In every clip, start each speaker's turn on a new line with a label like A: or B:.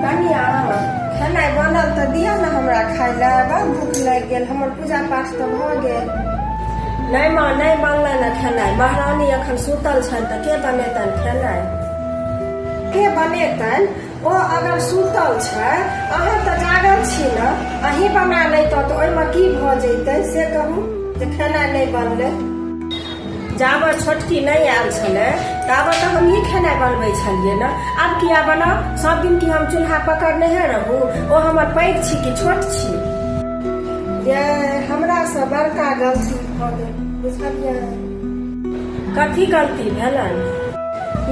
A: कनिया खेनाइ बनल तऽ दिअ ने हमरा खाय ले, बड़ भूख लागि गेल, हमर पूजा पाठ तऽ भऽ गेल। नहीं माँ नहीं बनलै ने खेनाइ, महारानी एखन सुतल छनि तऽ के बनेतनि खेनाइ? के बनेतनि? ओ अगर सुतल छै, अहाँ तऽ जागल छी ने, अहीं बना लैतहुँ तऽ ओहिमे की भऽ जैतै से कहू जे खेनाइ नहि बनलै। जाबत छोटकी नहीं आयल छलै ताबत तऽ हमही खेनाइ बनबै छलियै ने, आब किया बनाओ? सब दिन की हम चूल्हा पकड़ने रहू? ओ हमर पैघ छी कि छोट छी? ये हमरा से बड़का गलती भऽ गेल, बुझलियै? कथी गलती भेलनि?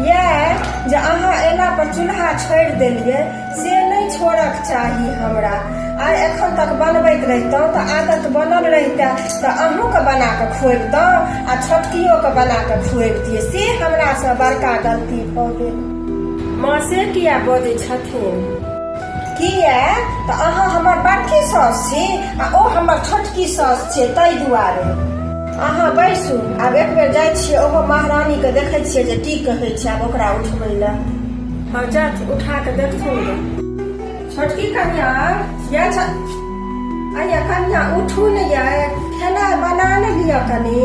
A: ये जे अहाँ एला पर चूल्हा छोड़ि देलियै से नहीं छोड़क चाही हमरा। आ एखन तक बनबैत रहितहुँ तऽ आदत बनल रहितै तऽ अहूँके बना कऽ खुएबतहुँ आ छोटकियोके बना कऽ खुएबतियै। से हमरा से बड़का गलती भऽ गेल। माँ से किया बजै छथिन? किया तऽ अहाँ हमर बड़की साउस छी आ ओ हमर छोटकी साउस छै, ताहि दुआरे। अहाँ बैसू, आब एक बेर जाइ छियै ओहो महारानीके देखै छियै जे की कहै छै, आब ओकरा उठबै लए। हाँ जा उठा के देखथुन गे। छोटकी कन्या ये अಯ್या कन्या उठू ने ये, खेनाइ बना ने लिअ कनी।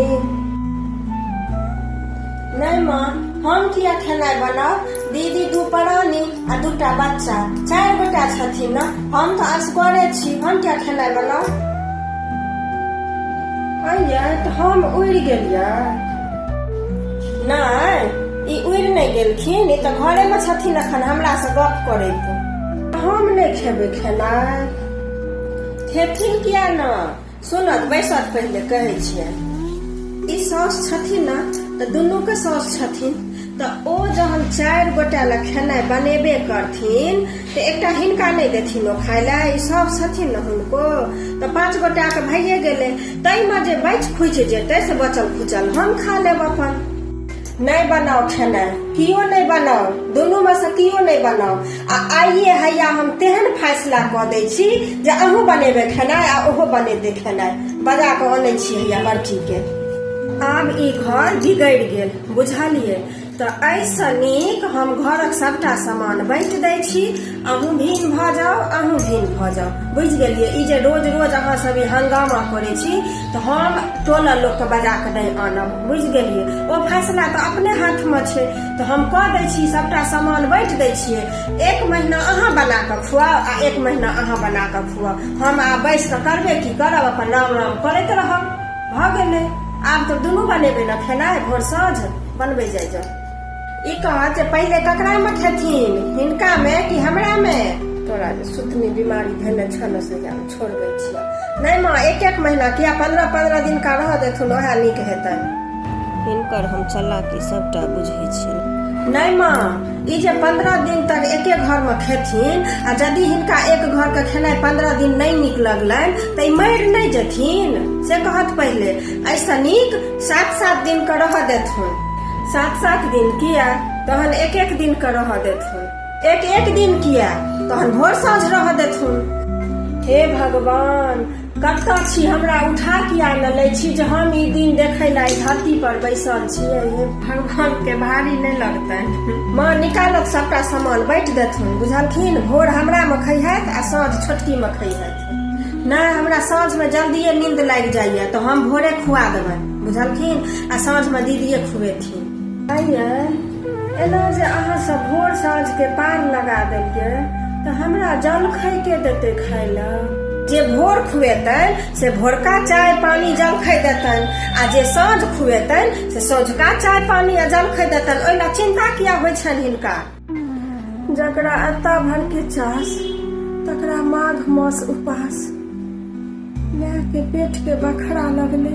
A: नहीं माँ हम किया खेनाइ बनाओ? दीदी दू प्राणी आ दूटा बच्चा, 4 गोटा छथिन ने, हम तऽ असगरे छी, हम क्या खेनाइ बनाओ? अయ్या तऽ हम उड़ि गेलियै? नहीं ई उड़ि नहीं गेलखिन, ई तऽ घरे में छथिन अखन हमरा से गप करैत। हम नहीं खेबै खेनाइ? खेथिन किया न? सुनत बैसत पहले कहै छियै। ई साउस छथिन न तऽ दुनू के साउस छथिन, तऽ ओ जहन 4 गोटा ला खेनाइ बनेबे करथिन तऽ एकटा हिनका नहीं देथिन ओ खाय ला? ई साउस छथिन न हुनको, तऽ 5 गोटा के भइए गेलै, ताहिमे जे बचि खुचि जेतै से बचल खुचल हम खा लेब अपन। नहीं बनाओ खेनाइ, कियो नहीं बनाओ, दुनू में से कियो नहीं बनाओ। आ आइए हैया हम तेहन फैसला कऽ दै छी जे अहूँ बनेबै खेनाइ आ ओहो बनेतै खेनाइ, बजा कऽ अनै छी हैया बड़की के। आब ई घर बिगड़ि गेल, बुझलियै? तऽ एहिसँ नीक हम घरक सबटा सामान बाँटि दै छी, अहूँ भिन भऽ जाओ, अहूँ भिन भऽ जाओ, बुझि गेलियै? ई जे रोज रोज अहाँ सब ई हंगामा करै छी तऽ हम टोला लोकके बजा कऽ नहीं आनब, बुझि गेलियै? ओ फैसला तऽ अपने हाथमे छै, तऽ हम कऽ दै छी, सबटा सामान बाँटि दै छियै। 1 महीना अहाँ बना कऽ खुआओ आ 1 महीना अहाँ बना कऽ खुआओ, हम आब बैस कऽ करबे की करब, अपन राम राम करैत रहब, भऽ गेलै। आब तऽ दुनू बनेबै ने खेनाइ, भोर साँझ बनबै जाइ जाओ। ई कहत जे पहले ककरा में खेथिन, हिनका में कि हमरा में? तोरा जे सुतनी बीमारी भेले छन से छोड़बै छियै। नहीं माँ 1-1 महीना किया 15-15 दिन का रह देथुन, ओहे नीक हेतै। हिनकर हम चालाकी सबटा बुझै छियै। नहीं माँ ई जे 15 दिन तक एके घर में खेथिन आ यदि हिनका एक घर के खेनाइ 15 दिन नहीं नीक लगलनि तऽ ई मरि नहीं जेथिन, से कहत पहले। ऐसा नीक 7-7 दिन का रह देथुन। 7-7 दिन किया? तहन 1-1 दिन का रह देथुन। 1-1 दिन किया? तहन भोर साँझ रह देथुन। हे भगवान कतऽ छी, हमरा उठा किया न लै छी जे हम ई दिन देखै ला धरती पर बैसल छियै? हे भगवान के भारी नहीं लगतनि? माँ निकालत सबटा सामान बाँटि देथुन, बुझलखिन? भोर हमरा में खैहत आ साँझ छोटकी में खैहत। नहीं हमरा साँझ में जल्दिए नींद लागि जाइए तऽ हम भोरे खुआ देबनि, बुझलखिन? आ साँझ में दीदिए खुएथिन। अइए एना जे अहाँ सब भोर साँझ के पार लगा देलियै तऽ हमरा जलखै के देतै खाय ला? जे भोर खुएतनि से भोरका चाय पानी जलखै देतनि, आ जे साँझ खुएतनि से साँझका चाय पानी आ जलखै देतनि। ओहि ला चिंता किया होइ छनि हिनका? जकरा अत्ता भर के चास तकरा माघ मास उपास। माय के पेट के बखरा लगले।